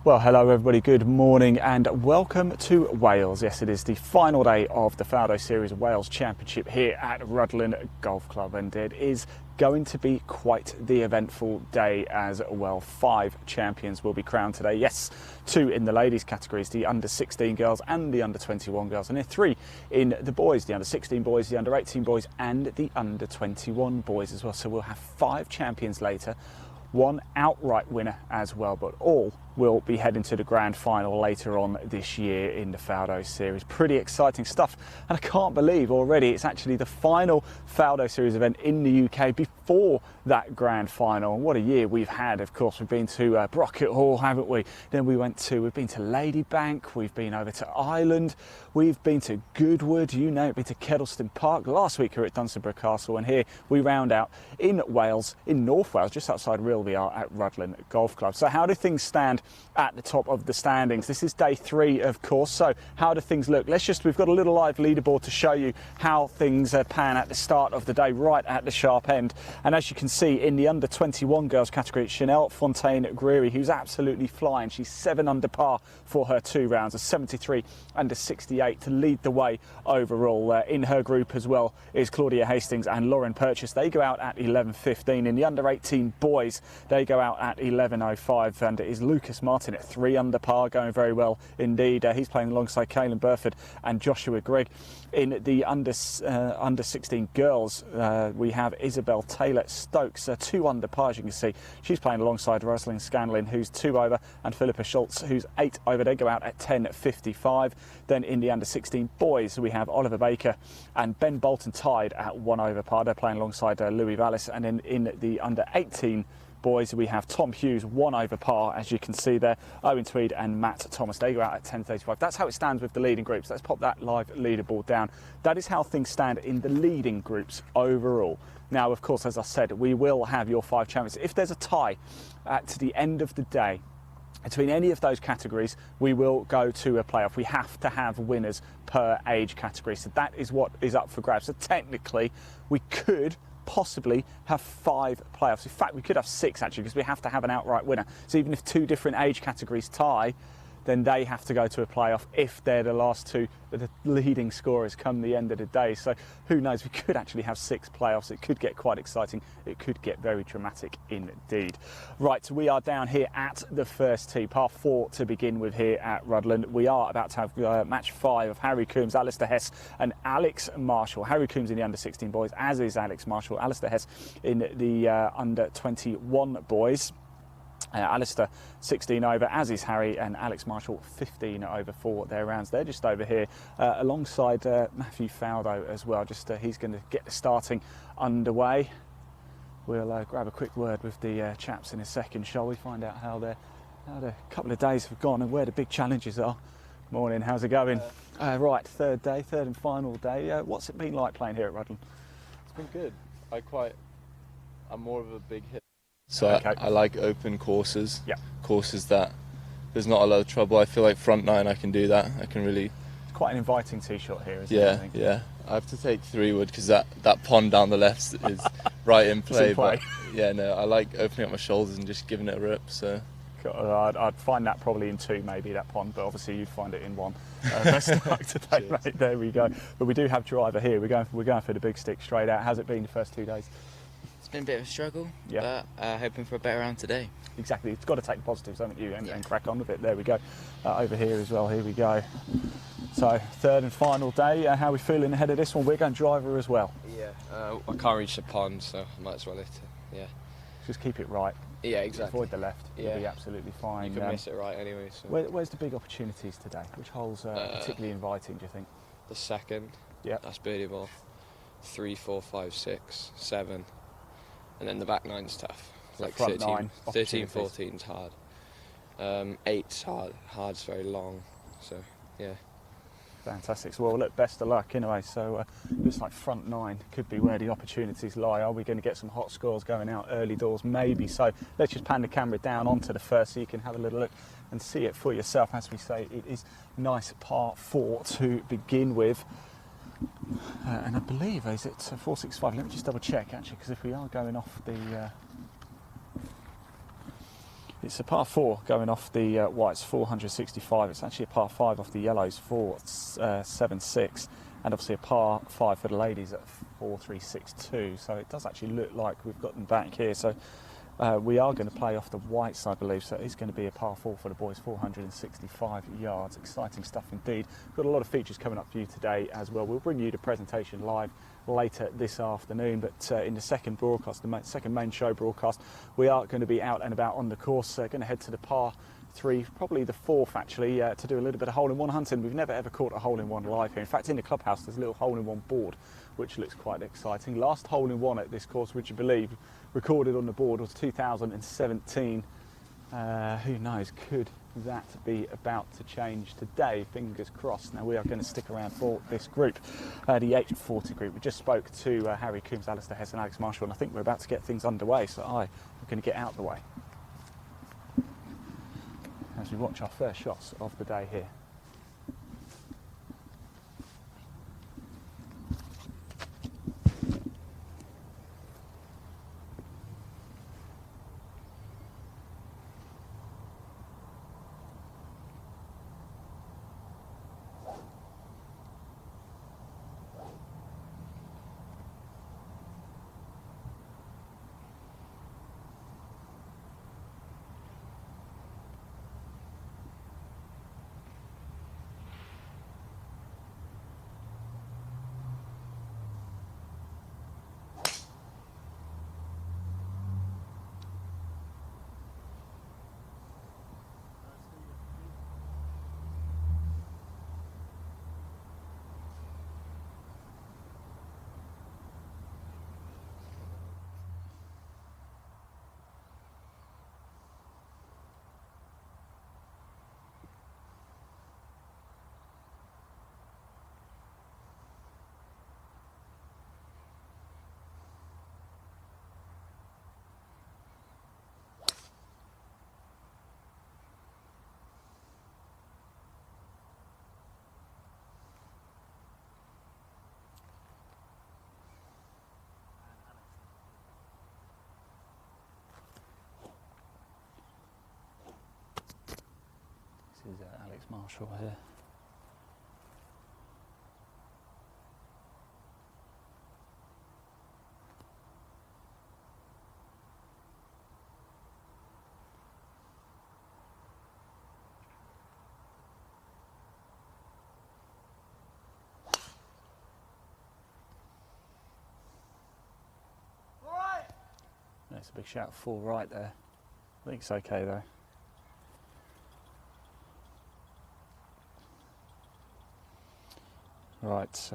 Well, hello everybody, good morning and welcome to Wales. Yes, it is the final day of the Faldo Series Wales Championship here at Rutland Golf Club, and it is going to be quite the eventful day as well. 5 champions will be crowned today. Yes, 2 in the ladies categories, the under 16 girls and the under 21 girls, and then 3 in the boys, the under 16 boys, the under 18 boys and the under 21 boys as well. So we'll have 5 champions later, 1 outright winner as well, but all will be heading to the grand final later on this year in the Faldo Series. Pretty exciting stuff, and I can't believe already it's actually the final Faldo Series event in the UK before that grand final. And what a year we've had. Of course, we've been to Brocket Hall, haven't we? Then we've been to Ladybank, we've been over to Ireland, we've been to Goodwood, you know, been to Kedleston Park. Last week we were at Dunstable Castle, and here we round out in Wales, in North Wales, just outside Rhyl we are at Rutland Golf Club. So how do things stand at the top of the standings? This is day 3, of course, so how do things look? We've got a little live leaderboard to show you how things pan at the start of the day, right at the sharp end. And as you can see, in the under 21 girls category, Chanel Fontaine-Greary, who's absolutely flying. She's 7 under par for her 2 rounds, a 73 under 68 to lead the way overall. In her group as well is Claudia Hastings and Lauren Purchase. They go out at 11.15. In the under 18 boys, they go out at 11.05, and it is Lucas Martin at 3 under par, going very well indeed. He's playing alongside Caelan Burford and Joshua Grigg. In the under 16 girls, we have Isabel Taylor-Stokes, 2 under par, as you can see. She's playing alongside Rosalind Scanlon, who's 2 over, and Philippa Schultz, who's 8 over. They go out at 10.55. Then in the under 16 boys, we have Oliver Baker and Ben Bolton tied at 1 over par. They're playing alongside Louis Vallis. And then in the under 18 boys, we have Tom Hughes 1 over par, as you can see there. Owen Tweed and Matt Thomas, they go out at 10.35. That's how it stands with the leading groups. Let's pop that live leaderboard down. That is how things stand in the leading groups overall. Now, of course, as I said, we will have your 5 champions. If there's a tie at the end of the day between any of those categories, we will go to a playoff. We have to have winners per age category, so that is what is up for grabs. So technically, we could possibly have 5 playoffs. In fact, we could have 6 actually, because we have to have an outright winner. So even if 2 different age categories tie, then they have to go to a playoff if they're the last 2, the leading scorers come the end of the day. So who knows, we could actually have 6 playoffs. It could get quite exciting. It could get very dramatic indeed. Right, so we are down here at the first tee, par 4 to begin with here at Rutland. We are about to have match 5 of Harry Coombs, Alistair Hess and Alex Marshall. Harry Coombs in the under 16 boys, as is Alex Marshall. Alistair Hess in the under 21 boys. Alistair 16 over, as is Harry, and Alex Marshall 15 over for their rounds. They're just over here alongside Matthew Faldo as well. He's going to get the starting underway. We'll grab a quick word with the chaps in a second, shall we? Find out how the couple of days have gone and where the big challenges are. Morning, how's it going? Right, third and final day. What's it been like playing here at Rutland? It's been good. I'm more of a big hit. So okay. I like open courses, yeah. Courses that there's not a lot of trouble. I feel like front 9 I can do that. I can really... It's quite an inviting tee shot here, isn't it? Yeah, yeah. I have to take 3-wood because that pond down the left is right in play. But yeah, no, I like opening up my shoulders and just giving it a rip. So I'd find that probably in 2, maybe, that pond, but obviously you'd find it in 1. Best of luck today, mate. There we go. But we do have driver here. We're going for the big stick straight out. How's it been the first 2 days? It's been a bit of a struggle, yeah. But hoping for a better round today. Exactly, it's got to take the positives, haven't you, and crack on with it. There we go. Over here as well, here we go. So, 3rd and final day. How are we feeling ahead of this one? We're going driver as well. Yeah, I can't reach the pond, so I might as well hit it, yeah. Just keep it right. Yeah, exactly. Avoid the left, you'll be absolutely fine. You can miss it right anyway. So. Where's the big opportunities today? Which holes are particularly inviting, do you think? The second, that's birdie ball. 3, 4, 5, 6, 7. And then the back 9's tough. So like front 13, 9, 13, 14's hard. 8's hard. Hard's very long. So, yeah. Fantastic. So, well, look, best of luck anyway. So, looks like front 9 could be where the opportunities lie. Are we going to get some hot scores going out early doors? Maybe. So, let's just pan the camera down onto the first so you can have a little look and see it for yourself. As we say, it is nice par 4 to begin with. And I believe, is it 465? Let me just double check actually, because if we are going off the It's a par 4 going off the whites, 465. It's actually a par 5 off the yellows, 476. And obviously a par 5 for the ladies at 4.362. So it does actually look like we've got them back here. So we are going to play off the whites, I believe. So it's going to be a par 4 for the boys, 465 yards. Exciting stuff indeed. Got a lot of features coming up for you today as well. We'll bring you the presentation live later this afternoon, but in the second broadcast, the second main show broadcast, we are going to be out and about on the course. Going to head to the par 3, probably the 4th actually, to do a little bit of hole-in-one hunting. We've never ever caught a hole-in-one live here. In fact, in the clubhouse there's a little hole-in-one board which looks quite exciting. Last hole-in-one at this course, would you believe, recorded on the board was 2017. Who knows, could that be about to change today? Fingers crossed. Now we are going to stick around for this group, the 840 group. We just spoke to Harry Coombs, Alistair Hess and Alex Marshall, and I think we're about to get things underway, so we're going to get out of the way as we watch our first shots of the day here. This is Alex Marshall here. That's a big shout for right there. I think it's okay though. Right.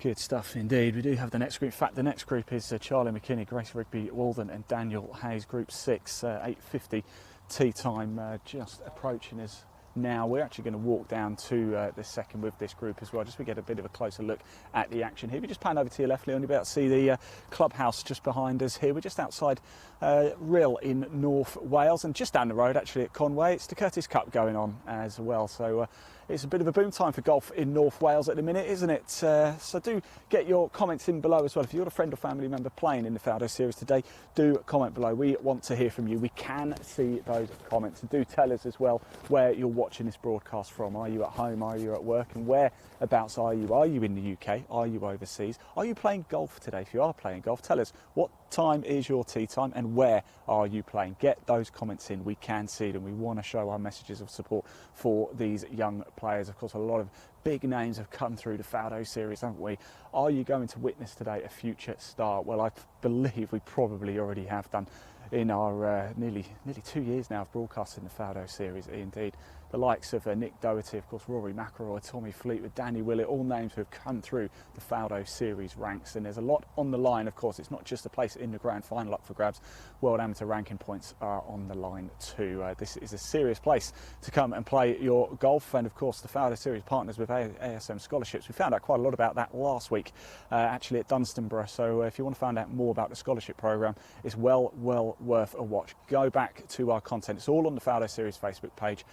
Good stuff indeed. We do have the next group. In fact, the next group is Charlie McKinney, Grace Rigby Walden and Daniel Hayes, Group 6, 8:50 tee time, just approaching us now. We're actually going to walk down to the second with this group as well, just to get a bit of a closer look at the action here. If you just pan over to your left, Leon, you'll be able to see the clubhouse just behind us here. We're just outside Rhyl in North Wales, and just down the road actually at Conway, it's the Curtis Cup going on as well. So it's a bit of a boom time for golf in North Wales at the minute, isn't it? So do get your comments in below as well. If you're a friend or family member playing in the Faldo Series today, do comment below. We want to hear from you. We can see those comments. And do tell us as well where you're watching this broadcast from. Are you at home? Are you at work? And whereabouts are you? Are you in the UK? Are you overseas? Are you playing golf today? If you are playing golf, tell us what time is your tee time and where are you playing. Get those comments in. We can see them. We want to show our messages of support for these young players. Of course, a lot of big names have come through the Faldo Series, haven't we? Are you going to witness today a future star? Well, I believe we probably already have done in our nearly 2 years now of broadcasting the Faldo Series. Indeed, the likes of Nick Doherty, of course, Rory McIlroy, Tommy Fleetwood, Danny Willett, all names who have come through the Faldo Series ranks. And there's a lot on the line, of course. It's not just a place in the grand final up for grabs. World Amateur ranking points are on the line too. This is a serious place to come and play your golf. And of course, the Faldo Series partners with ASM Scholarships. We found out quite a lot about that last week, actually at Dunstanburgh. So if you want to find out more about the scholarship programme, it's well worth a watch. Go back to our content. It's all on the Faldo Series Facebook page,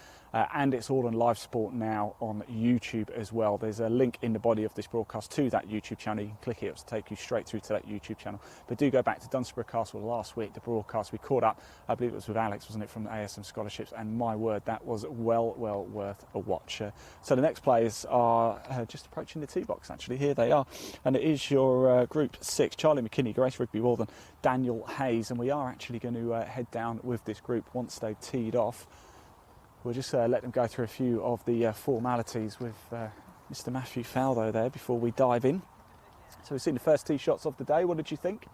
and it's all on Live Sport now on YouTube as well. There's a link in the body of this broadcast to that YouTube channel. You can click it, it'll take you straight through to that YouTube channel. But do go back to Dunsborough Castle last week, the broadcast. We caught up, I believe it was with Alex, wasn't it, from the ASM Scholarships, and my word, that was well worth a watch. So the next players are just approaching the tee box, actually. Here they are, and it is your Group 6, Charlie McKinney, Grace Rigby-Walden, Daniel Hayes, and we are actually going to head down with this group once they've teed off. We'll just let them go through a few of the formalities with Mr. Matthew Faldo there before we dive in. So we've seen the first tee shots of the day. What did you think?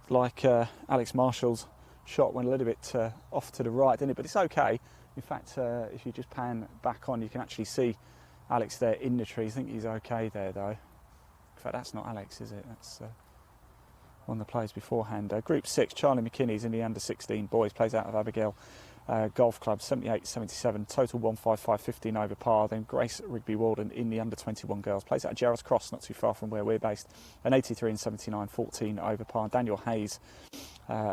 Looked like Alex Marshall's shot went a little bit off to the right, didn't it? But it's okay. In fact, if you just pan back on, you can actually see Alex there in the trees. I think he's okay there, though. In fact, that's not Alex, is it? That's one of the players beforehand. Group 6, Charlie McKinney's in the under-16 boys, plays out of Abigail Golf Club, 78-77, total 155.15 over par. Then Grace Rigby-Walden in the under-21 girls, plays out of Gerrards Cross, not too far from where we're based, an 83-79, 14 over par. Daniel Hayes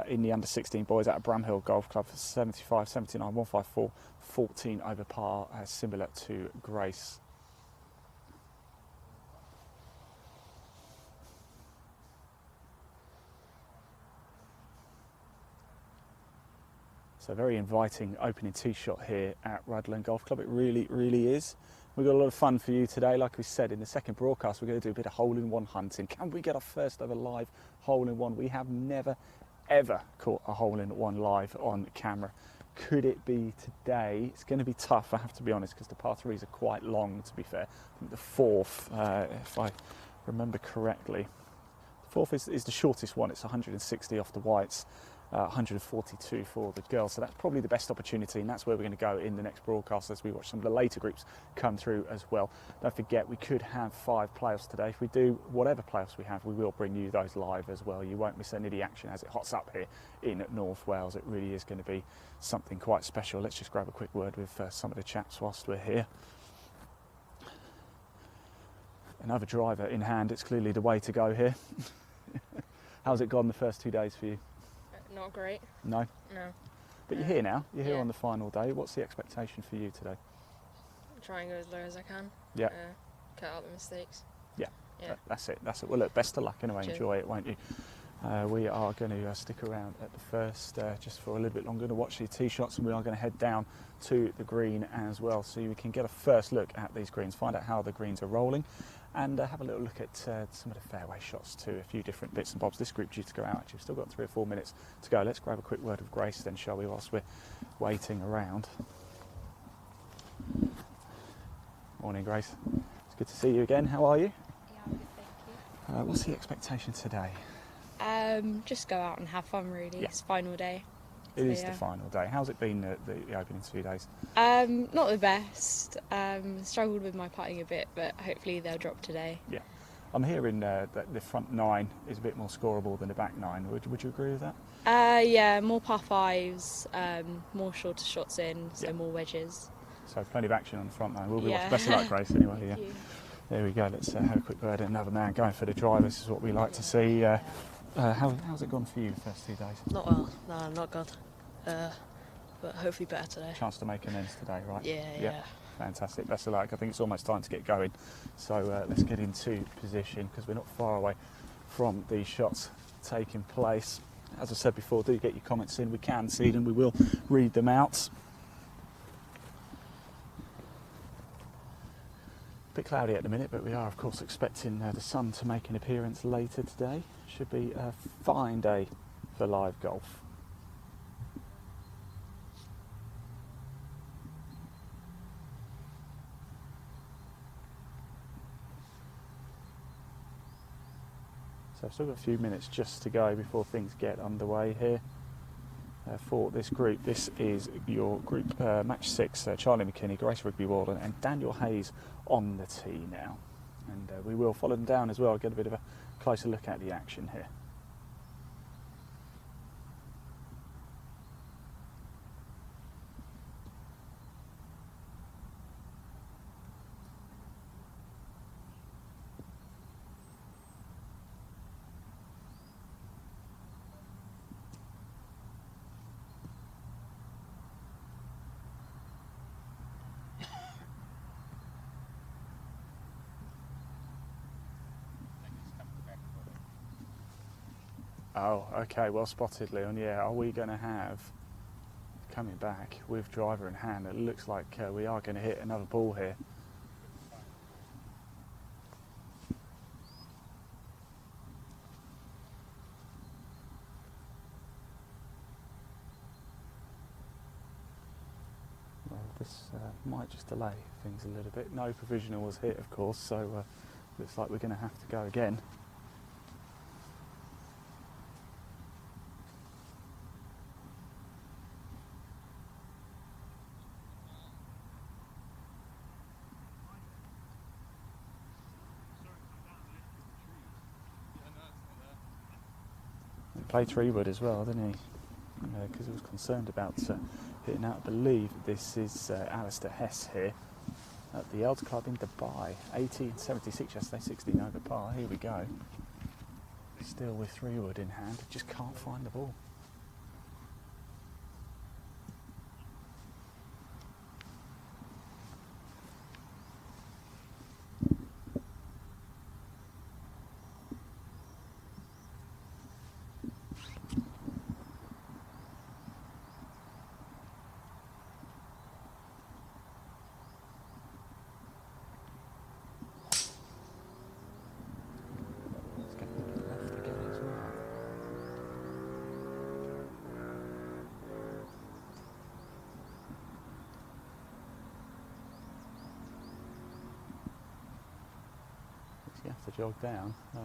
in the under-16 boys out of Bramhill Golf Club, 75-79, 154, 14 over par, similar to Grace. So very inviting opening tee shot here at Rudland Golf Club. It really is. We've got a lot of fun for you today. Like we said in the second broadcast, we're going to do a bit of hole-in-one hunting. Can we get our first ever live hole-in-one? We have never ever caught a hole-in-one live on camera. Could it be today? It's going to be tough, I have to be honest, because the par threes are quite long, to be fair. I think the fourth, if I remember correctly, the fourth is the shortest one. It's 160 off the whites. 142 for the girls, so that's probably the best opportunity, and that's where we're going to go in the next broadcast as we watch some of the later groups come through as well. Don't forget, we could have 5 playoffs today. If we do whatever playoffs we have, we will bring you those live as well. You won't miss any of the action as it hots up here in North Wales. It really is going to be something quite special. Let's just grab a quick word with some of the chaps whilst we're here. Another driver in hand. It's clearly the way to go here. How's it gone the first 2 days for you? Not great. No? No. But you're here now. You're here Yeah. on the final day. What's the expectation for you today? Try and go as low as I can. Yeah. Cut out the mistakes. Yeah. Yeah. That's it. That's it. Well, look, best of luck anyway. Cheers. Enjoy it, won't you? We are going to stick around at the first just for a little bit longer to watch the tee shots, and we are going to head down to the green as well, so you can get a first look at these greens, find out how the greens are rolling, and have a little look at some of the fairway shots too, a few different bits and bobs. This group due to go out, actually. We've still got 3 or 4 minutes to go. Let's grab a quick word of Grace then, shall we, whilst we're waiting around. Morning, Grace. It's good to see you again. How are you? Yeah, I'm good, thank What's the expectation today? you. Just go out and have fun, really. Yeah. It's final day. It So, is the yeah. final day. How's it been the opening 2 days? Not the best. Struggled with my putting a bit, but hopefully they'll drop today. Yeah. I'm hearing that the front 9 is a bit more scoreable than the back 9. Would you agree with that? Yeah, more par fives, more shorter shots in, so Yeah. more wedges. So plenty of action on the front 9. We'll be Yeah. watching. Best of luck, Grace, anyway. Thank Yeah. you. There we go. Let's have a quick word. Another man going for the drive. This is what we like to see. How's it gone for you the first 2 days? Not well, no, not good. But hopefully better today. Chance to make amends today, right? Yeah. Fantastic. Best of luck. I think it's almost time to get going. So let's get into position, because we're not far away from these shots taking place. As I said before, do get your comments in. We can see them. We will read them out. A bit cloudy at the minute, but we are, of course, expecting the sun to make an appearance later today. Should be a fine day for live golf. So I've still got a few minutes just to go before things get underway here for this group. This is your group match 6, Charlie McKinney, Grace Rigby-Walden and Daniel Hayes on the tee now. And we will follow them down as well, get a bit of a closer look at the action here. Oh, okay, well spotted, Leon. Yeah, are we going to have, coming back with driver in hand, it looks like we are going to hit another ball here. Well, this might just delay things a little bit. No provisional was hit, of course, so looks like we're going to have to go again. He played 3-wood as well, didn't he? Because he was concerned about hitting out. I believe this is Alistair Hess here at the Elds Club in Dubai. 18.76 yesterday, 16 over par. Here we go. Still with 3-wood in hand, just can't find the ball. You have to jog down. Don't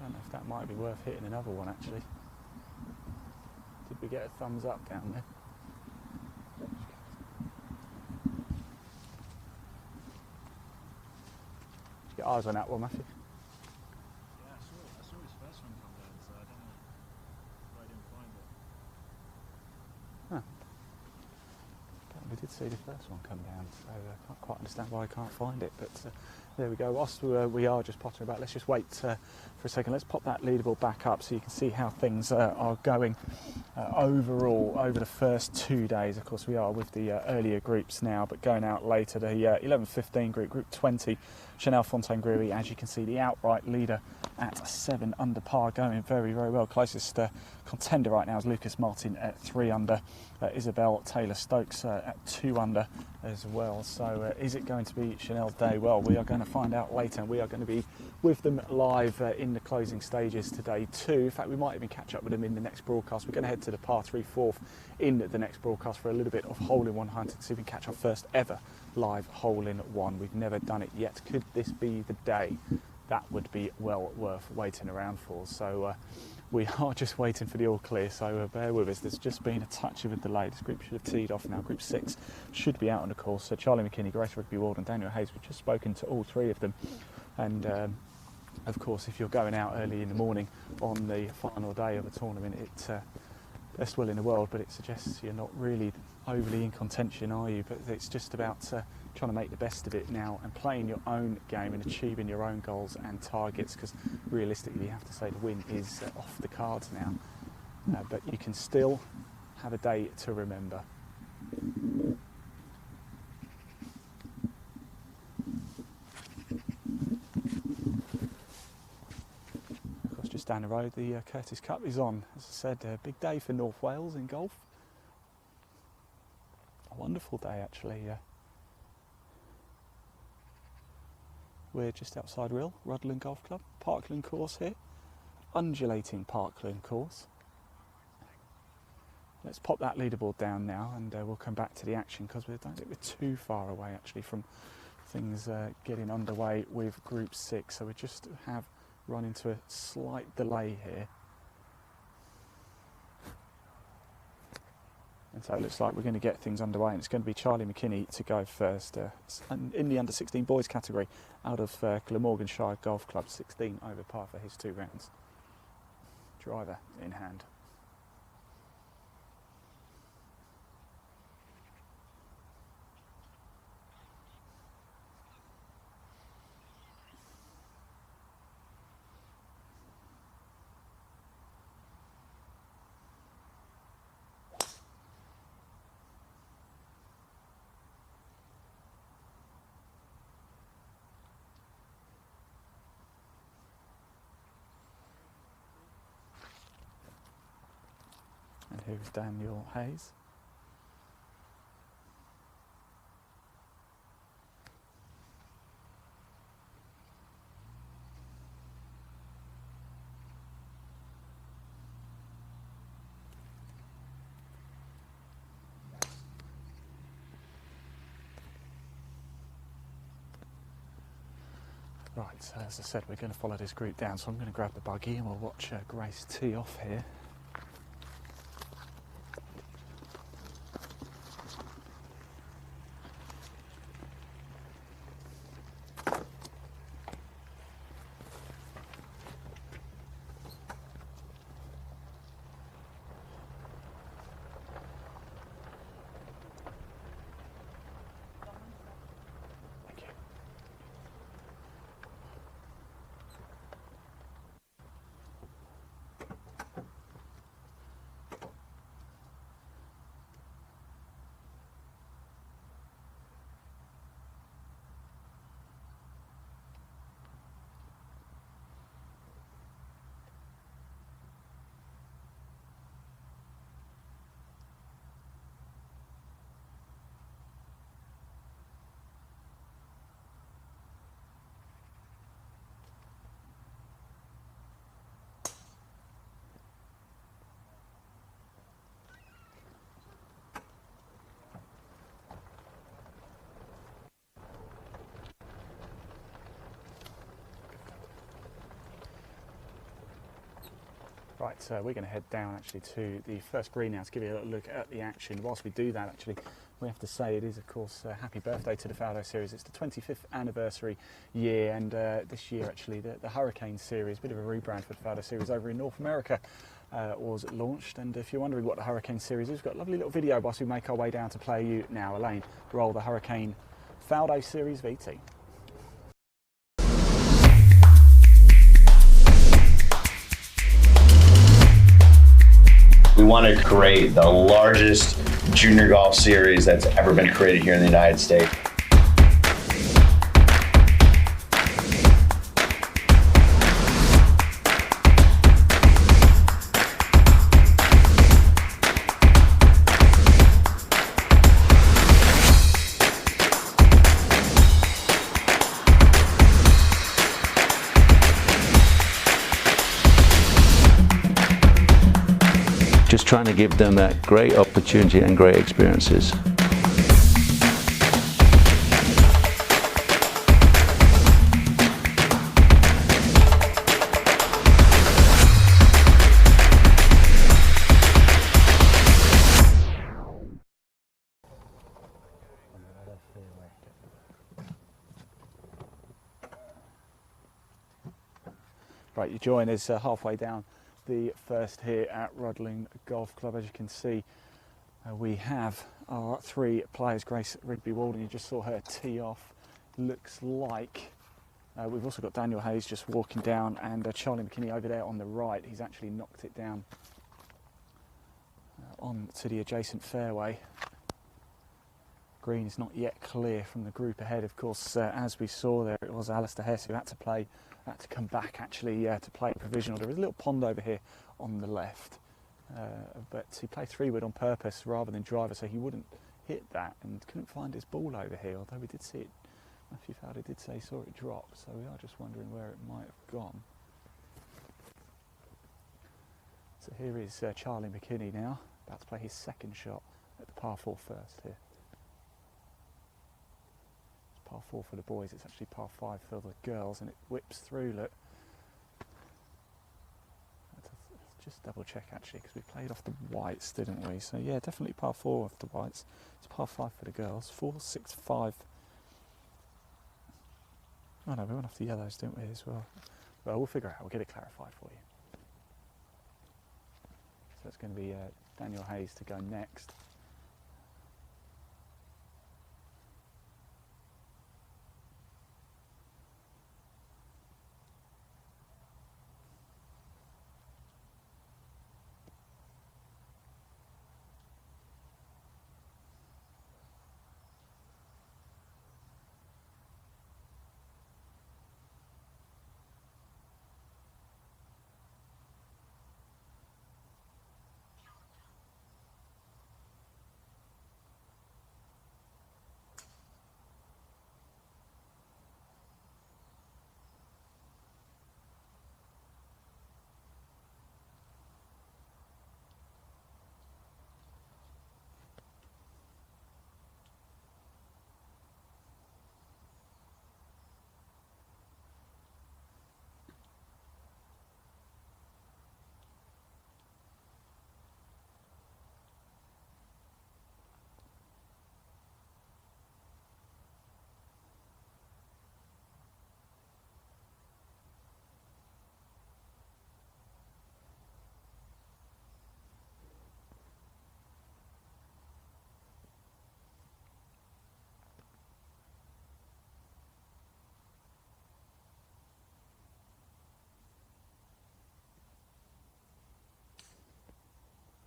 know if that might be worth hitting another one actually. Did we get a thumbs up down there? Did you get eyes on that one, Matthew? Yeah, I saw his first one come down, so I don't know why I didn't find it. Huh. But we did see the first one come down, so I can't quite understand why I can't find it, but there we go. Whilst we are just pottering about, let's just wait for a second. Let's pop that leaderboard back up so you can see how things are going overall over the first 2 days. Of course, we are with the earlier groups now, but going out later, the 11-15 group, Group 20, Chanel Fontaine-Gruy, as you can see, the outright leader at 7 under par, going very, very well. Closest contender right now is Lucas Martin at 3 under, Isabel Taylor-Stokes at 2 under as well. So is it going to be Chanel's day? Well, we are going to find out later, and we are going to be with them live in the closing stages today too. In fact, we might even catch up with them in the next broadcast. We're going to head to the par 3 4th in the next broadcast for a little bit of hole-in-one hunting, see if we can catch our first ever live hole-in-one. We've never done it yet. Could this be the day? That would be well worth waiting around for. So we are just waiting for the all clear, so bear with us. There's just been a touch of a delay. This group should have teed off now. Group 6 should be out on the course. So Charlie McKinney, Grace Rugby-Ward and Daniel Hayes, we've just spoken to all 3 of them. And of course, if you're going out early in the morning on the final day of a tournament, it's best will in the world, but it suggests you're not really overly in contention, are you? But it's just about trying to make the best of it now and playing your own game and achieving your own goals and targets, because realistically you have to say the win is off the cards now, but you can still have a day to remember. Of course, just down the road the Curtis Cup is on. As I said, a big day for North Wales in golf. A wonderful day actually. We're just outside Rudland Golf Club, Parkland course here, undulating Parkland course. Let's pop that leaderboard down now, and we'll come back to the action, because we don't think we're too far away actually from things getting underway with Group 6. So we just have run into a slight delay here. And so it looks like we're going to get things underway, and it's going to be Charlie McKinney to go first in the under-16 boys category out of Glamorganshire Golf Club, 16 over par for his 2 rounds. Driver in hand. here's Daniel Hayes. Right, so as I said, we're going to follow this group down, so I'm going to grab the buggy and we'll watch Grace tee off here. Right, so we're going to head down actually to the first green now to give you a little look at the action. Whilst we do that, actually, we have to say it is, of course, happy birthday to the Faldo Series. It's the 25th anniversary year, and this year, actually, the Hurricane Series, a bit of a rebrand for the Faldo Series over in North America, was launched. And if you're wondering what the Hurricane Series is, we've got a lovely little video whilst we make our way down to play you now. Elaine, roll the Hurricane Faldo Series VT. We want to create the largest junior golf series that's ever been created here in the United States. Just trying to give them that great opportunity and great experiences. Right, you join us halfway down the first here at Rudling Golf Club. As you can see, we have our three players. Grace Rigby-Walden, you just saw her tee off. Looks like we've also got Daniel Hayes just walking down, and Charlie McKinney over there on the right. He's actually knocked it down on to the adjacent fairway. Green is not yet clear from the group ahead. Of course, as we saw there, it was Alistair Hess who had to come back actually to play provisional. There is a little pond over here on the left, but he played 3-wood on purpose rather than driver, so he wouldn't hit that and couldn't find his ball over here, although we did see it. Matthew Faldo did say he saw it drop, so we are just wondering where it might have gone. So here is Charlie McKinney now, about to play his second shot at the par 4 first here. Par 4 for the boys, it's actually par 5 for the girls, and it whips through, look. Let's just double check actually, because we played off the whites, didn't we? So yeah, definitely par 4 off the whites. It's par 5 for the girls, 4, 6, 5. Oh no, we went off the yellows, didn't we, as well? Well, we'll figure it out, we'll get it clarified for you. So it's going to be Daniel Hayes to go next.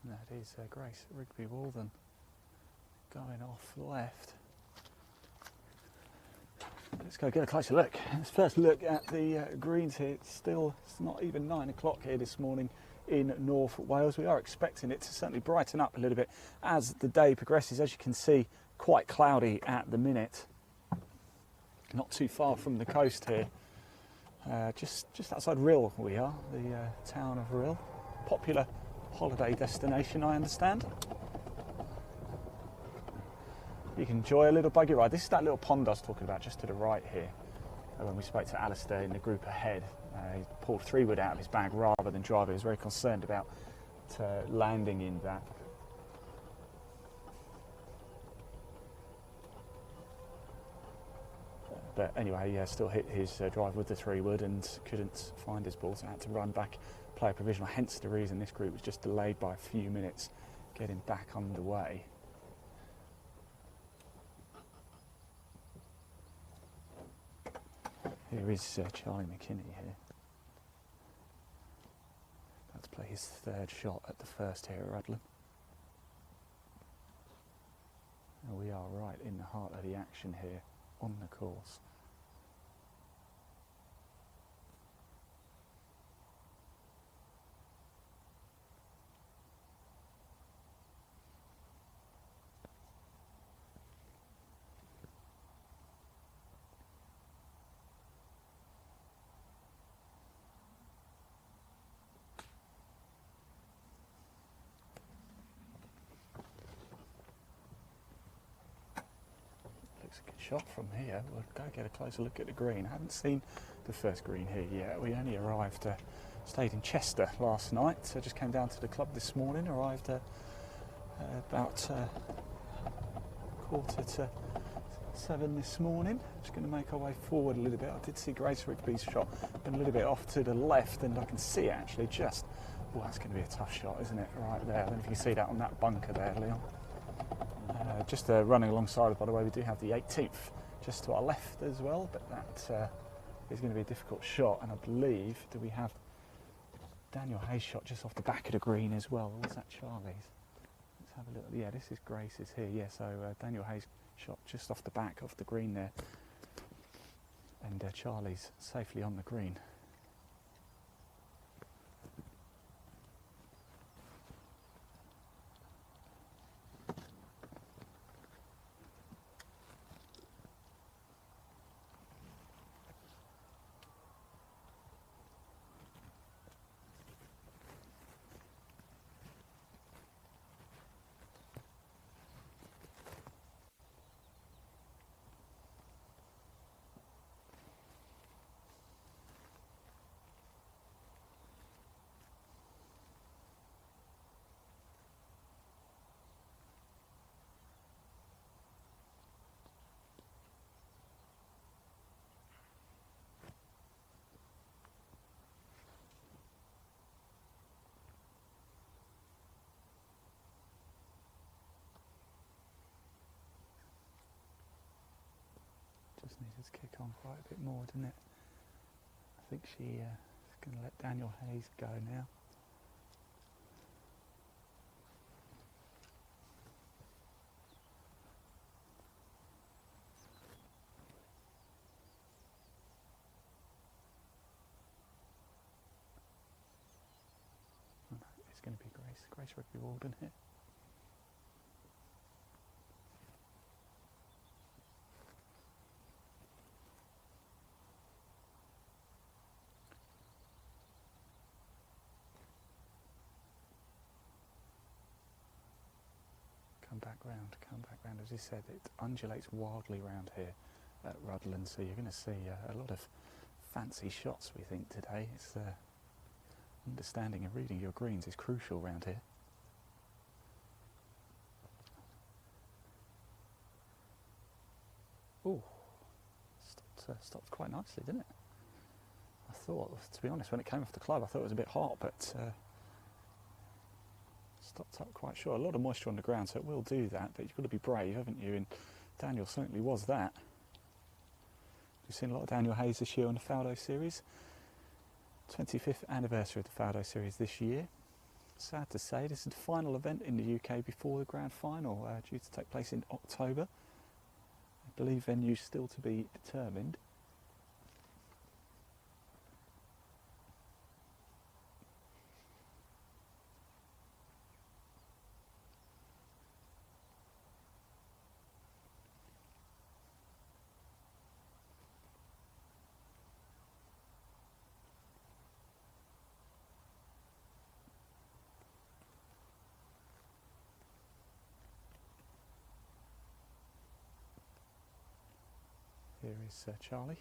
And that is Grace Rigby Walden going off left. Let's go get a closer look. Let's first look at the greens here. It's not even 9 o'clock here this morning in North Wales. We are expecting it to certainly brighten up a little bit as the day progresses. As you can see, quite cloudy at the minute. Not too far from the coast here. Just outside Rhyl we are, the town of Rhyl. Popular holiday destination, I understand. You can enjoy a little buggy ride. This is that little pond I was talking about just to the right here. When we spoke to Alistair in the group ahead, he pulled 3-wood out of his bag rather than drive. He was very concerned about landing in that. But anyway, he still hit his drive with the 3-wood and couldn't find his ball, so had to run back, play a provisional. Hence the reason this group was just delayed by a few minutes getting back underway. Here is Charlie McKinney here. About to play his 3rd shot at the first here at Rudlin. And we are right in the heart of the action here on the course. Looks a good shot from here. We'll go get a closer look at the green. I haven't seen the first green here yet. We only arrived, stayed in Chester last night, so just came down to the club this morning. Arrived about 6:45 this morning. Just going to make our way forward a little bit. I did see Grace Rigby's shot, been a little bit off to the left, and I can see it actually just. Oh, that's going to be a tough shot, isn't it? Right there. I don't know if you can see that on that bunker there, Leon. Just running alongside us, by the way, we do have the 18th just to our left as well, but that is going to be a difficult shot, and I believe that we have Daniel Hayes' shot just off the back of the green as well. Or was that Charlie's? Let's have a little. Yeah, this is Grace's here. Yeah, so Daniel Hayes' shot just off the back of the green there, and Charlie's safely on the green. Just needed to kick on quite a bit more, didn't it? I think she's going to let Daniel Hayes go now. It's going to be Grace Rigby Walden here. Come back round. As he said, it undulates wildly round here at Rudlin, so you're going to see a lot of fancy shots, we think, today. It's understanding and reading your greens is crucial round here. Ooh, stopped quite nicely, didn't it? I thought, to be honest, when it came off the club, I thought it was a bit hot, but stopped up quite short. A lot of moisture on the ground, so it will do that, but you've got to be brave, haven't you? And Daniel certainly was that. We've seen a lot of Daniel Hayes this year on the Faldo Series. 25th anniversary of the Faldo Series this year. sad to say, this is the final event in the UK before the grand final, due to take place in October. I believe venues still to be determined. Here is Charlie.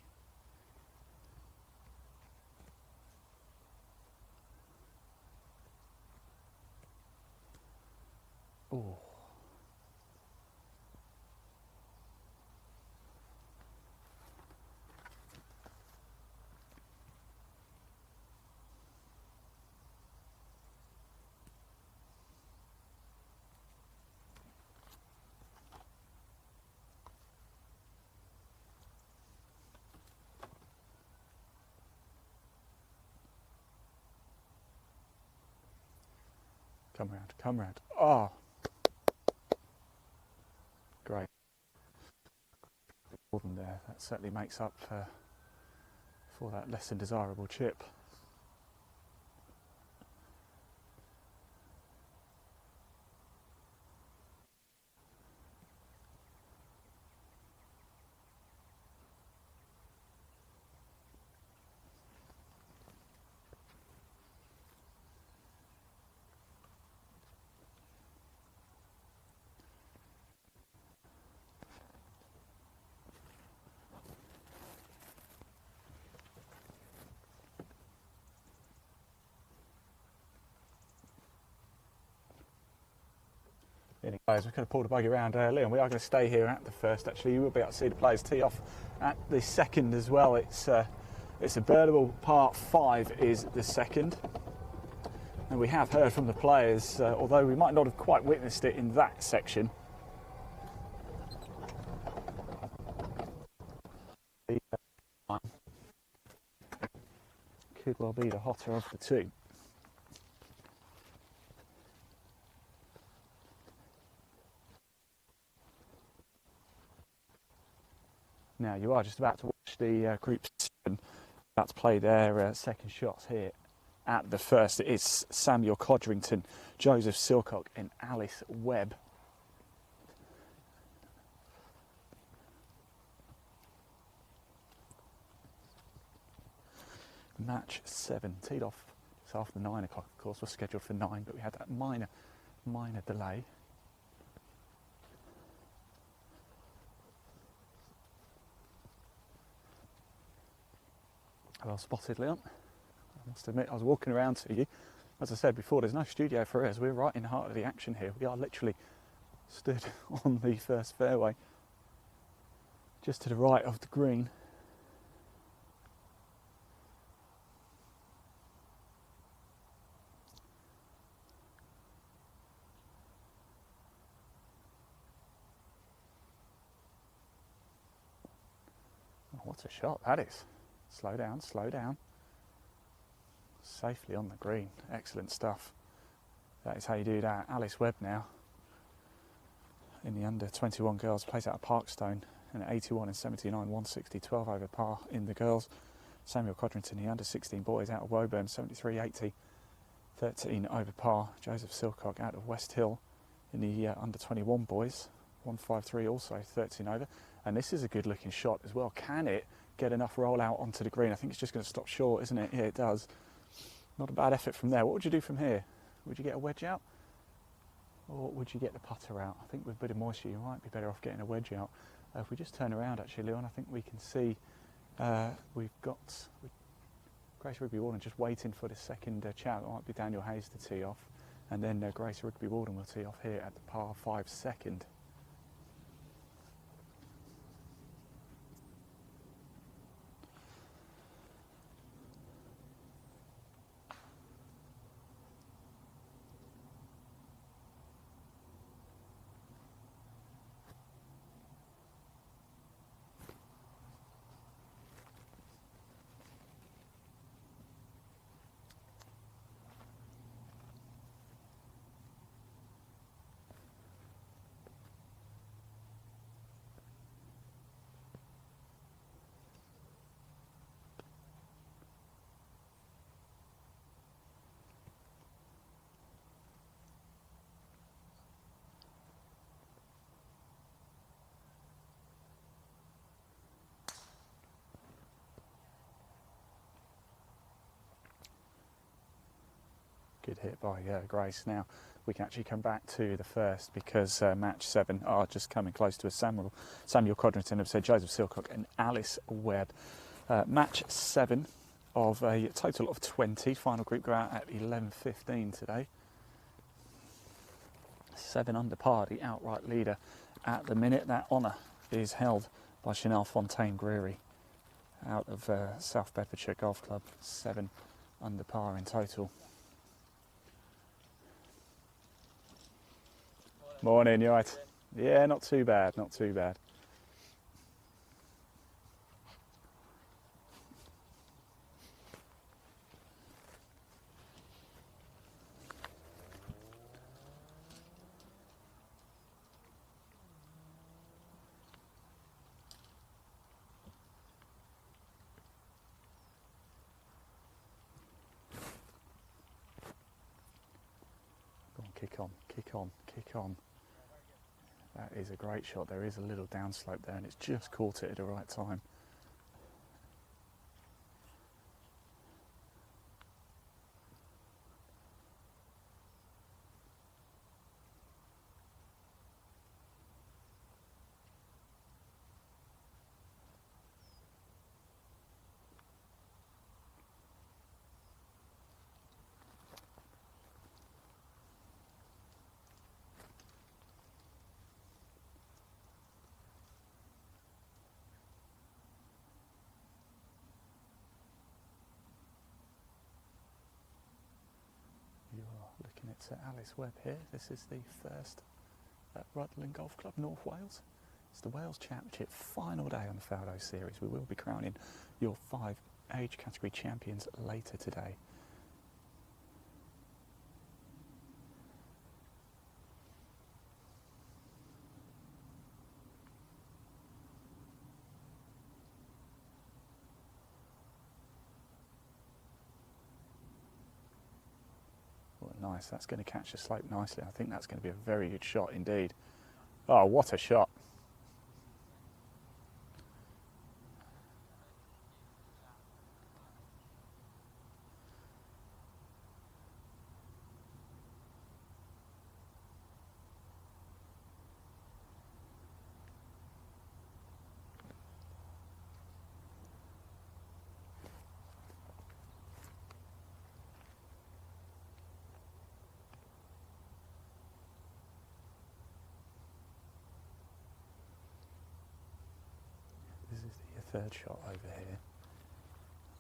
Oh. Come round, come round. Oh, great. More than there. That certainly makes up for that less than desirable chip. Guys, we could have pulled a buggy around Leon. We are going to stay here at the first. Actually, you will be able to see the players tee off at the second as well. It's a birdable par 5 is the second, and we have heard from the players, although we might not have quite witnessed it in that section. Could well be the hotter of the two. Now you are just about to watch the group 7 about to play their second shots here at the first. It is Samuel Codrington, Joseph Silcock and Alice Webb. Match 7, teed off just after 9 o'clock. Of course, we're scheduled for 9, but we had that minor delay. Well spotted, Leon. I must admit, I was walking around to you. As I said before, there's no studio for us. We're right in the heart of the action here. We are literally stood on the first fairway, just to the right of the green. Oh, what a shot that is. Slow down, slow down. Safely on the green. Excellent stuff. That is how you do that. Alice Webb now, in the under 21 girls, plays out of Parkstone, and at 81 and 79, 160, 12 over par in the girls. Samuel Codrington, the under 16 boys, out of Woburn, 73, 80, 13 over par. Joseph Silcock out of West Hill in the under 21 boys, 153 also, 13 over. And this is a good looking shot as well. Can it get enough roll out onto the green? I think it's just going to stop short, isn't it? Yeah, it does. Not a bad effort from there. What would you do from here? Would you get a wedge out, or would you get the putter out? I think with a bit of moisture you might be better off getting a wedge out. If we just turn around actually, Leon, I think we can see we've got Grace Rigby-Walden just waiting for the second chat. It might be Daniel Hayes to tee off, and then Grace Rigby-Walden will tee off here at the par 5 second. Good hit by Grace. Now we can actually come back to the first because match 7 are just coming close to us. Samuel Codrington have said Joseph Silcock and Alice Webb. Match 7 of a total of 20. Final group go out at 11:15 today. 7 under par, the outright leader at the minute. That honour is held by Chanel Fontaine-Greary out of South Bedfordshire Golf Club. 7 under par in total. Morning, you right? Yeah, not too bad, not too bad. Go on, kick on, kick on, kick on. That is a great shot. There is a little downslope there and it's just caught it at the right time. You are looking at Alice Webb here. This is the first at Rutland Golf Club, North Wales. It's the Wales Championship final day on the Faldo Series. We will be crowning your 5 age category champions later today. Nice, that's going to catch the slope nicely. I think that's going to be a very good shot indeed. Oh, what a shot. This is the third shot over here.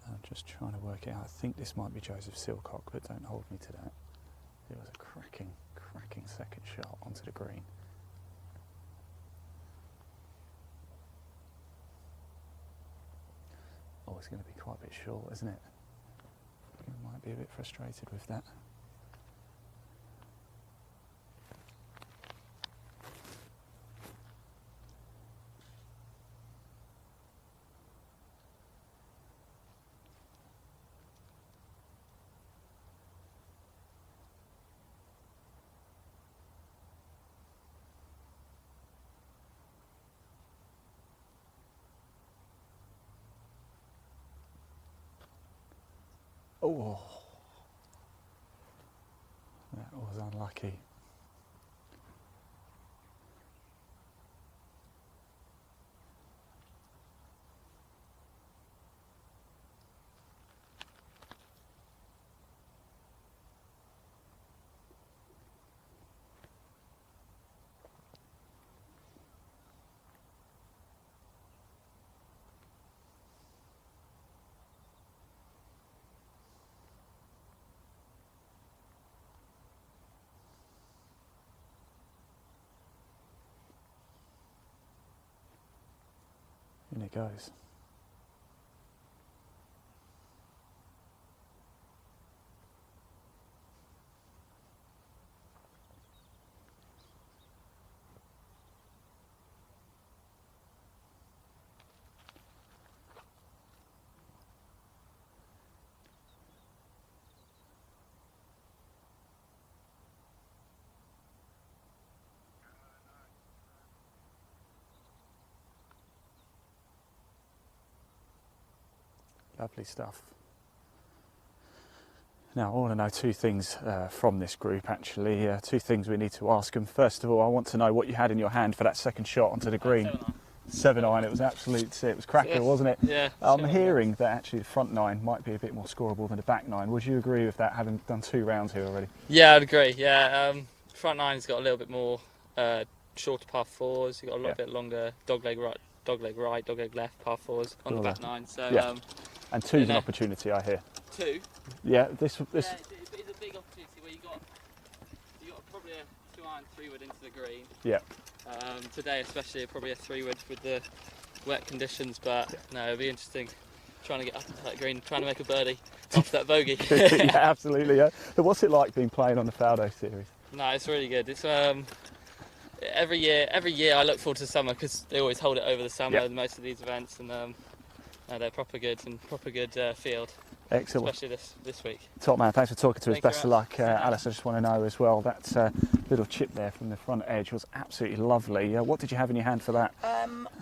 I'm just trying to work it out. I think this might be Joseph Silcock, but don't hold me to that. It was a cracking second shot onto the green. Oh, it's going to be quite a bit short, isn't it? I might be a bit frustrated with that. Oh, that was unlucky. In it goes. Lovely stuff. Now, I want to know two things from this group, actually. Two things we need to ask them. First of all, I want to know what you had in your hand for that second shot onto the green. 7-iron. It was it was cracker, wasn't it? Yeah. I'm hearing that actually the front 9 might be a bit more scoreable than the back 9. Would you agree with that, having done 2 rounds here already? Yeah, I'd agree. Yeah, front 9's got a little bit more shorter par 4s. You've got a little bit longer dogleg right, dogleg left par 4s on the back 9. So yeah. And 2's an opportunity, I hear. 2. Yeah, this. Yeah, it's a big opportunity where you got probably a 2-iron 3-wood into the green. Yeah. Today, especially, probably a 3-wood with the wet conditions. But no, it'll be interesting trying to get up into that green, trying to make a birdie after that bogey. Yeah, absolutely. Yeah. So what's it like being playing on the Faldo Series? No, it's really good. It's every year I look forward to summer because they always hold it over the summer. Most of these events, and they're proper good field. Excellent. Especially this week. Top man, thanks for talking to us. Best of luck. Alice. Alice, I just want to know as well, that little chip there from the front edge was absolutely lovely. What did you have in your hand for that?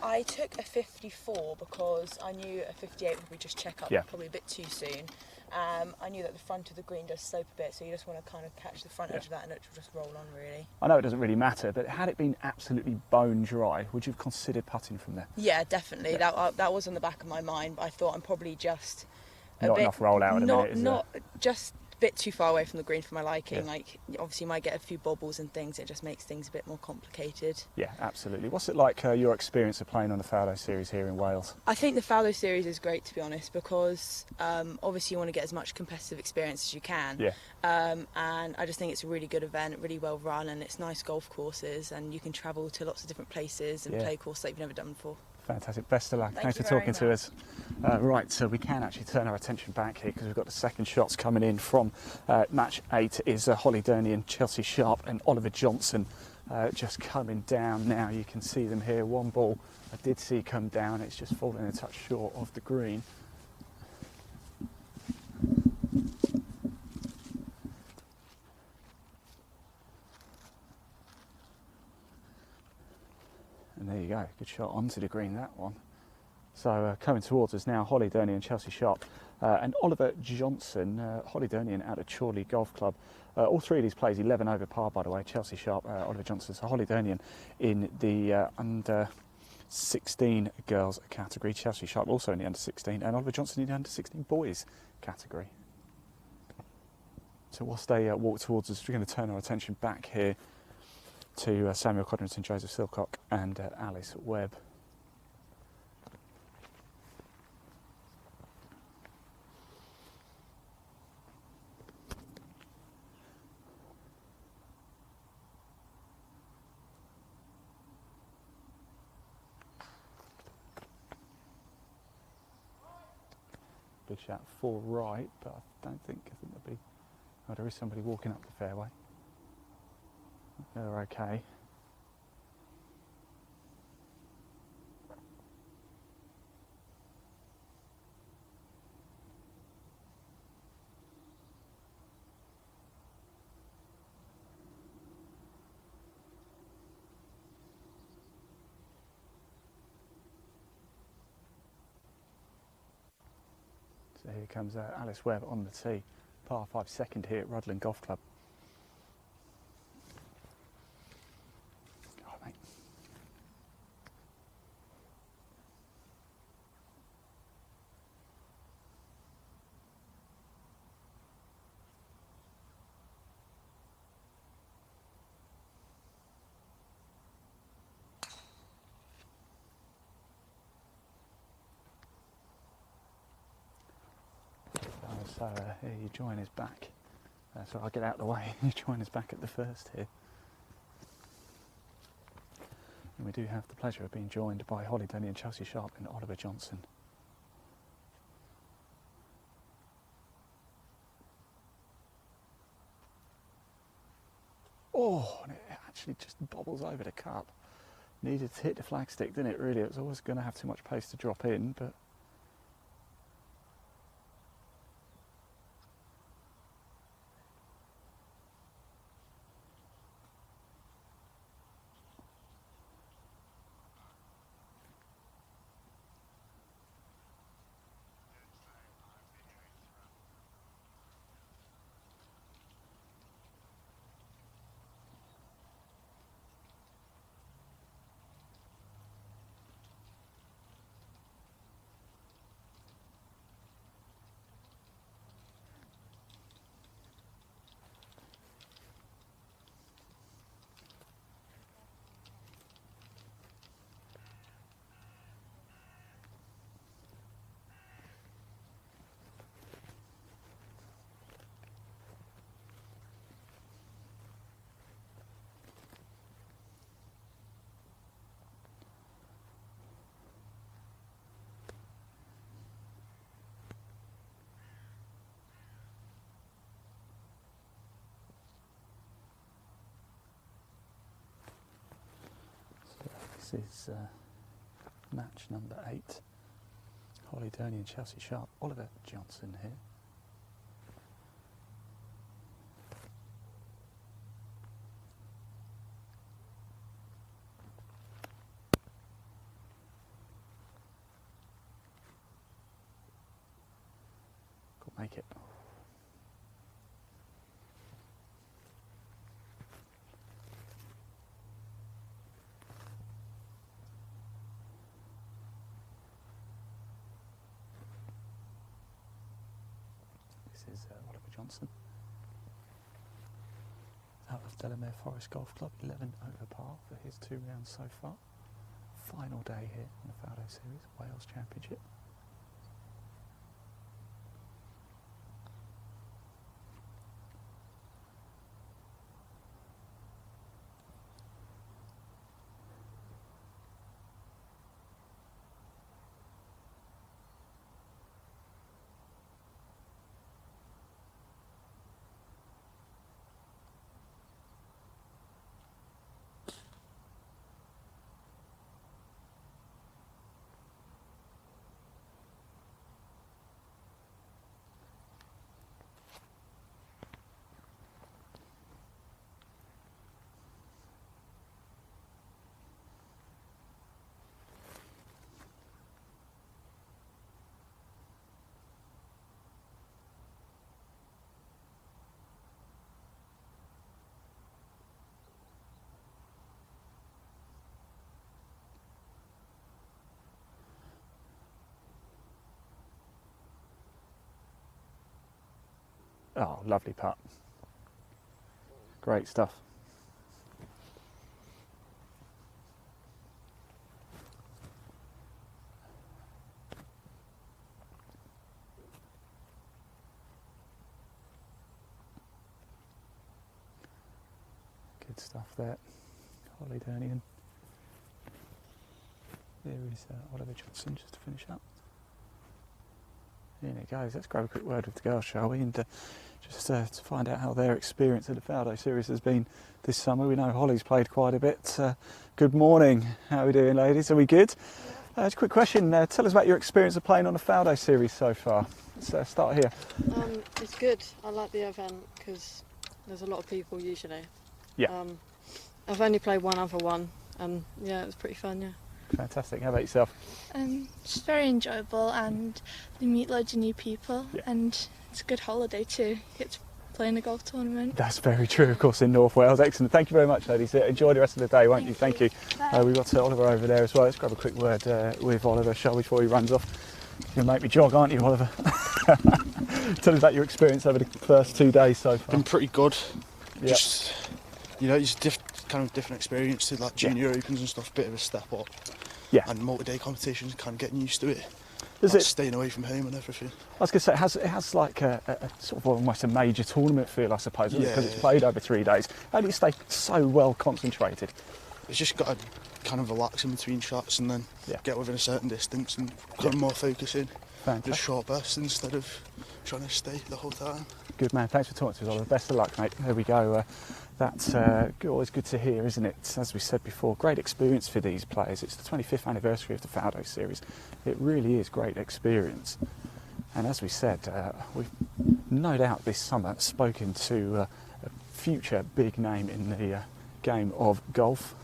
I took a 54 because I knew a 58 would be just check up, probably a bit too soon. I knew that the front of the green does slope a bit, so you just want to kind of catch the front edge of that and it will just roll on really. I know it doesn't really matter, but had it been absolutely bone dry, would you have considered putting from there? Yeah, definitely. Yeah. That was on the back of my mind, but I thought I'm probably just not enough roll out in a minute, is not just a bit too far away from the green for my liking. Yeah. Like, obviously you might get a few bobbles and things, it just makes things a bit more complicated. Yeah, absolutely. What's it like, your experience of playing on the Faldo Series here in Wales? I think the Faldo Series is great, to be honest, because obviously you want to get as much competitive experience as you can. Yeah. And I just think it's a really good event, really well run, and it's nice golf courses, and you can travel to lots of different places and play courses that you've never done before. Fantastic. Best of luck. Thanks for talking to us. Right, so we can actually turn our attention back here because we've got the second shots coming in from match 8 is Holly Durney and Chelsea Sharp and Oliver Johnson just coming down now. You can see them here. One ball I did see come down. It's just falling a touch short of the green. And there you go, good shot onto the green, that one. So coming towards us now, Holly Durney and Chelsea Sharp and Oliver Johnson. Holly Durney out of Chorley Golf Club. All 3 of these plays 11 over par, by the way. Chelsea Sharp, Oliver Johnson. So Holly Durney in the under 16 girls category. Chelsea Sharp also in the under 16, and Oliver Johnson in the under 16 boys category. So whilst they walk towards us, we're going to turn our attention back here to Samuel Codrington, Joseph Silcock and Alice Webb. Big shot for right, but I think there'll be. Oh, there is somebody walking up the fairway. They're okay. So here comes Alice Webb on the tee, par 5 second here at Rudland Golf Club. All right, mate. So here you join us back. So I'll get out of the way. You join us back at the first here. And we do have the pleasure of being joined by Holly Durney and Chelsea Sharp and Oliver Johnson. Oh, and it actually just bobbles over the cup. Needed to hit the flagstick, didn't it, really? It was always going to have too much pace to drop in, but is match number 8. Holly Durney and Chelsea Sharp. Oliver Johnson here. Could make it. This is Oliver Johnson out of Delamere Forest Golf Club, 11 over par for his 2 rounds so far. Final day here on the Faldo Series Wales Championship. Oh, lovely putt. Great stuff. Good stuff there. Holly Durney. There is Oliver Johnson just to finish up. In it goes. Let's grab a quick word with the girls, shall we? And just to find out how their experience of the Faldo Series has been this summer. We know Holly's played quite a bit. Good morning. How are we doing, ladies? Are we good? Just a quick question. Tell us about your experience of playing on the Faldo Series so far. Let's start here. It's good. I like the event because there's a lot of people usually. Yeah. I've only played one other one, and yeah, it was pretty fun. Yeah. Fantastic. How about yourself? It's very enjoyable, and you meet loads of new people, and it's a good holiday too. You get to play in a golf tournament. That's very true, of course, in North Wales. Excellent. Thank you very much, ladies. Enjoy the rest of the day, won't you? Thank you. We've got Oliver over there as well. Let's grab a quick word with Oliver, shall we, before he runs off. You'll make me jog, aren't you, Oliver? Tell us about your experience over the first 2 days so far. Been pretty good. Yep. Just, you know, it's kind of different experience to like junior opens and stuff, bit of a step up. Yeah. And multi-day competitions, kind of getting used to it. Does like it? Staying away from home and everything. I was going to say, it has like a sort of almost a major tournament feel, I suppose, because it's played over 3 days. How do you stay so well concentrated? It's just got to kind of relax in between shots and then get within a certain distance and kind of more focus in. Fantastic. Just short bursts instead of trying to stay the whole time. Good man, thanks for talking to us, Oliver. Best of luck, mate. There we go. That's always good to hear, isn't it? As we said before, great experience for these players. It's the 25th anniversary of the Faldo Series. It really is great experience. And as we said, we've no doubt this summer spoken to a future big name in the game of golf.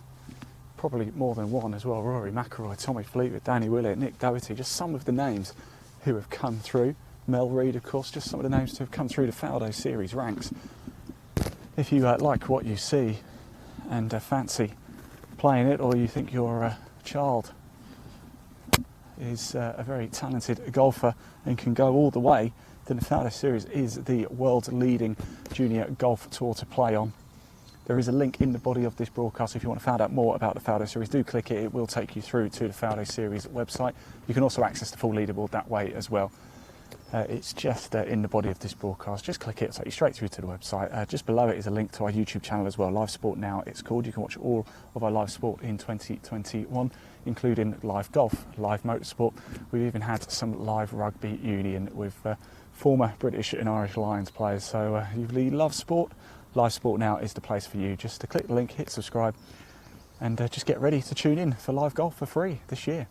Probably more than one as well. Rory McIlroy, Tommy Fleetwood, Danny Willett, Nick Doherty, just some of the names who have come through. Mel Reid, of course, just some of the names who have come through the Faldo Series ranks. If you like what you see and fancy playing it, or you think your child is a very talented golfer and can go all the way, then the Faldo Series is the world's leading junior golf tour to play on. There is a link in the body of this broadcast. If you want to find out more about the Faldo Series, do click it. It will take you through to the Faldo Series website. You can also access the full leaderboard that way as well. It's just in the body of this broadcast. Just click it, it'll take you straight through to the website. Just below it is a link to our YouTube channel as well, Live Sport Now it's called. You can watch all of our live sport in 2021, including live golf, live motorsport. We've even had some live rugby union with former British and Irish Lions players. So if you love sport, Live Sport Now is the place for you. Just to click the link, hit subscribe, and just get ready to tune in for live golf for free this year.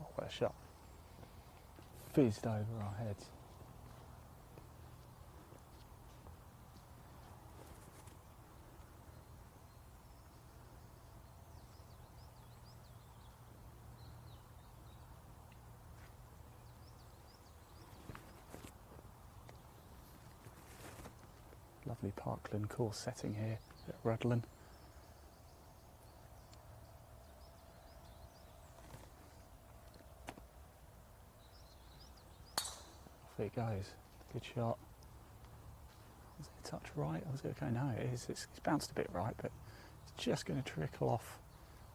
Oh, what a shot. Fizzed over our heads. Lovely Parkland course setting here at Rudland. Off it goes. Good shot. Was it a touch right or was it okay? No, it is. It's bounced a bit right, but it's just going to trickle off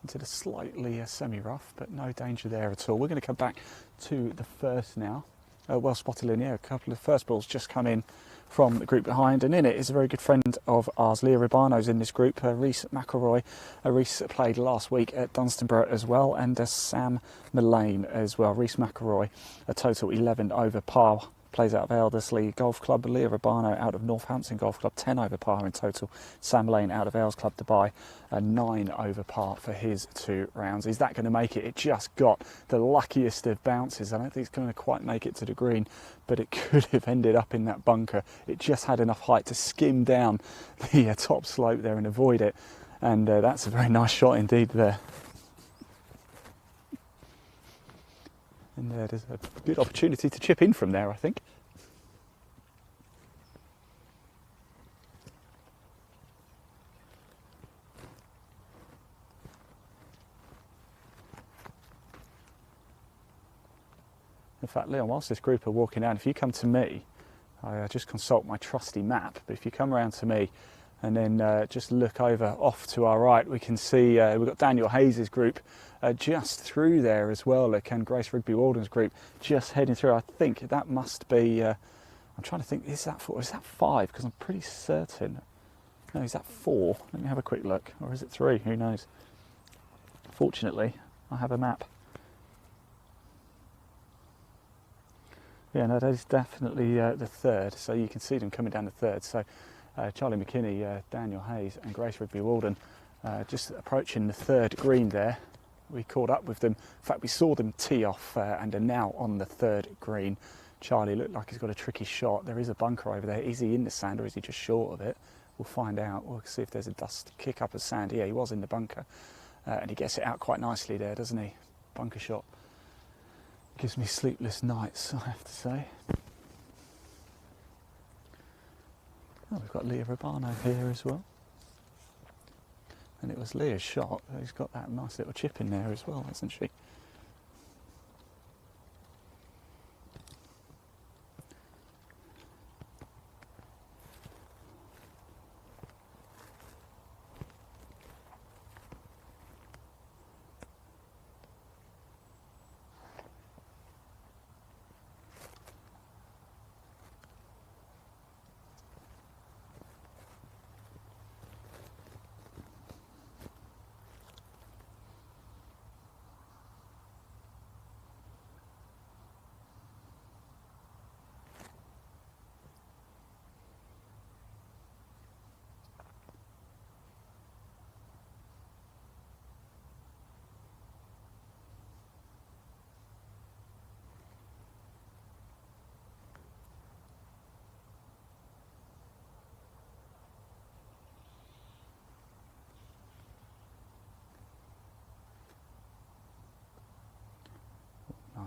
into the slightly semi-rough, but no danger there at all. We're going to come back to the first now. Well spotted in here. A couple of first balls just come in from the group behind, and in it is a very good friend of ours. Leah Ribano's in this group. Reese McElroy. Reese played last week at Dunstanburgh as well, and Sam Mullane as well. Reese McElroy, a total 11 over par. Plays out of Elderslie Golf Club. Leah Ribano out of Northampton Golf Club, 10 over par in total. Sam Lane out of Ailes Club Dubai, 9 over par for his 2 rounds. Is that going to make it? It just got the luckiest of bounces. I don't think it's going to quite make it to the green, but it could have ended up in that bunker. It just had enough height to skim down the top slope there and avoid it. And that's a very nice shot indeed there. And there's a good opportunity to chip in from there, I think. In fact, Leon, whilst this group are walking down, if you come to me, I just consult my trusty map, but if you come around to me and then just look over off to our right, we can see we've got Daniel Hayes' group just through there as well. Look, and Grace Rigby Walden's group just heading through. I think that must be, I'm trying to think, is that 4 or is that 5? Because I'm pretty certain. No, is that 4? Let me have a quick look. Or is it 3? Who knows? Fortunately, I have a map. Yeah, no, that is definitely the 3rd. So you can see them coming down the 3rd. So Charlie McKinney, Daniel Hayes and Grace Rigby Walden just approaching the 3rd green there. We caught up with them. In fact, we saw them tee off and are now on the 3rd green. Charlie looked like he's got a tricky shot. There is a bunker over there. Is he in the sand or is he just short of it? We'll find out. We'll see if there's a dust kick up of sand. Yeah, he was in the bunker. And he gets it out quite nicely there, doesn't he? Bunker shot. Gives me sleepless nights, I have to say. Oh, we've got Leah Ribano here as well. And it was Leah's shot. She's got that nice little chip in there as well, hasn't she?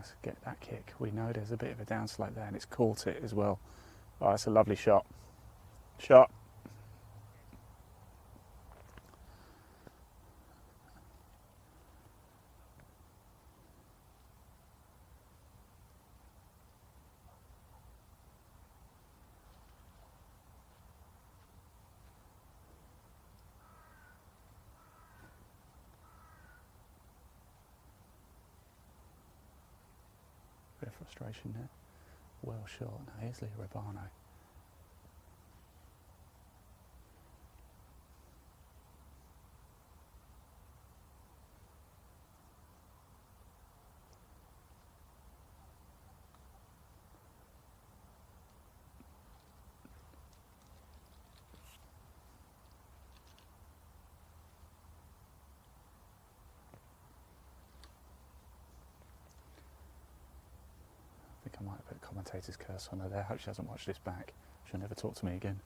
let's get that kick. We know there's a bit of a downslope there, and it's caught it as well. Oh, that's a lovely shot. Shot. Bit of frustration there. Well shot. Now here's Leah Urbano. I think I might have put commentator's curse on her there. I hope she doesn't watch this back. She'll never talk to me again.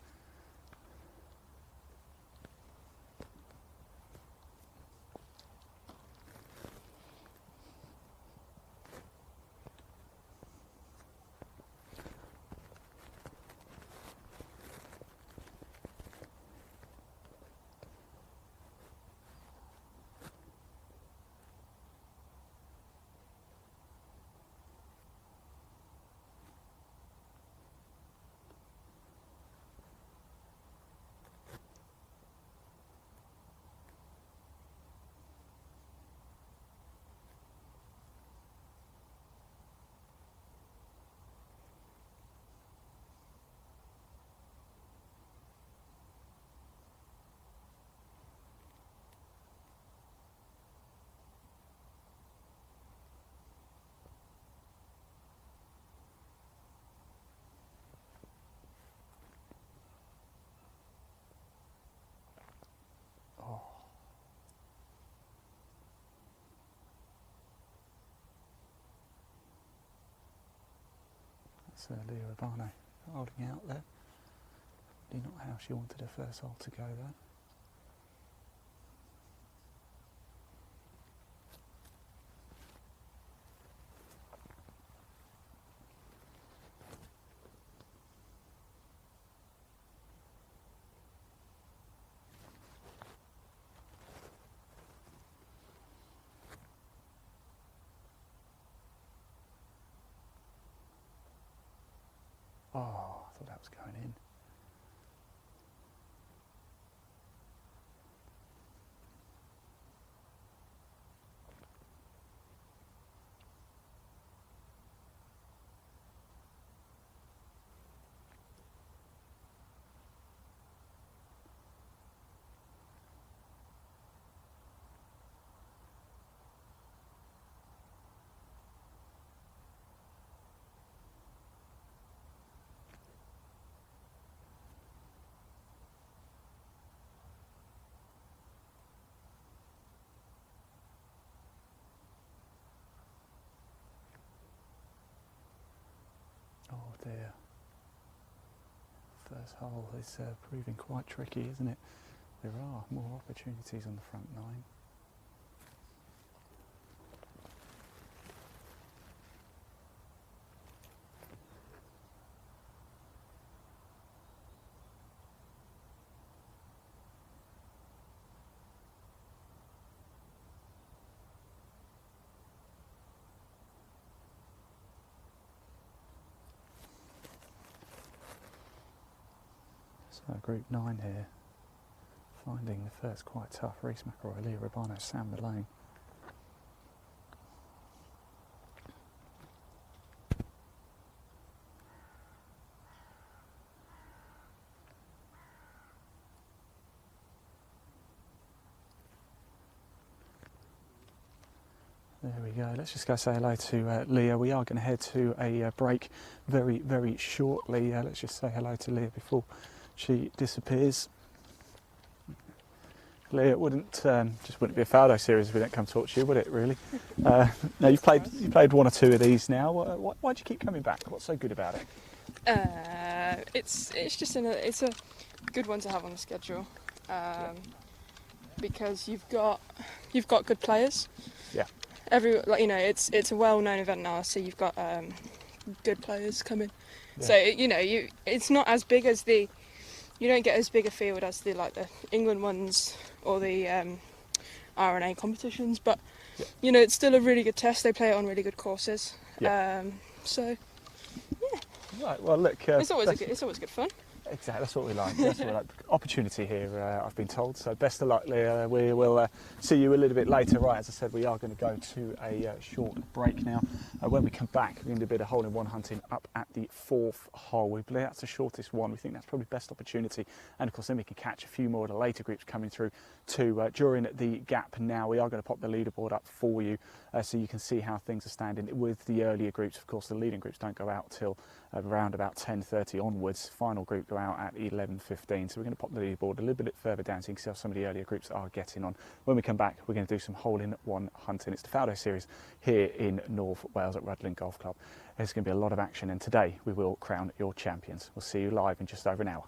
That's Leah Urbano holding out there. Probably not how she wanted her first hole to go though. Oh, I thought that was going in. Oh dear. First hole is proving quite tricky, isn't it? There are more opportunities on the front nine. So group 9 here, finding the first quite tough. Reece McElroy, Leah Urbano, Sam Malone. There we go. Let's just go say hello to Leah. We are going to head to a break very, very shortly. Let's just say hello to Leah before she disappears. Leah, it wouldn't be a Faldo series if we didn't come talk to you, would it? Really? Now you've played one or two of these now. Why do you keep coming back? What's so good about it? It's a good one to have on the schedule because you've got good players. Yeah. it's a well-known event now, so you've got good players coming. Yeah. So it's not as big as you don't get as big a field as the England ones or the RNA competitions, but it's still a really good test. They play it on really good courses. Yeah. Right. Well, look, it's always good fun. Exactly, that's what we like. That's what we like. Opportunity here, I've been told. So best of luck, Leah. We will see you a little bit later. Right, as I said, we are going to go to a short break now. When we come back, we're going to do a bit of hole-in-one hunting up at the 4th hole. We believe that's the shortest one. We think that's probably best opportunity. And of course, then we can catch a few more of the later groups coming through too during the gap. Now we are going to pop the leaderboard up for you so you can see how things are standing with the earlier groups. Of course, the leading groups don't go out till around about 10:30 onwards. Final group go out at 11:15. So we're going to pop the leaderboard a little bit further down so you can see how some of the earlier groups are getting on. When we come back, we're going to do some hole-in-one hunting. It's the Faldo Series here in North Wales at Rudlin Golf Club. There's going to be a lot of action, and today we will crown your champions. We'll see you live in just over an hour.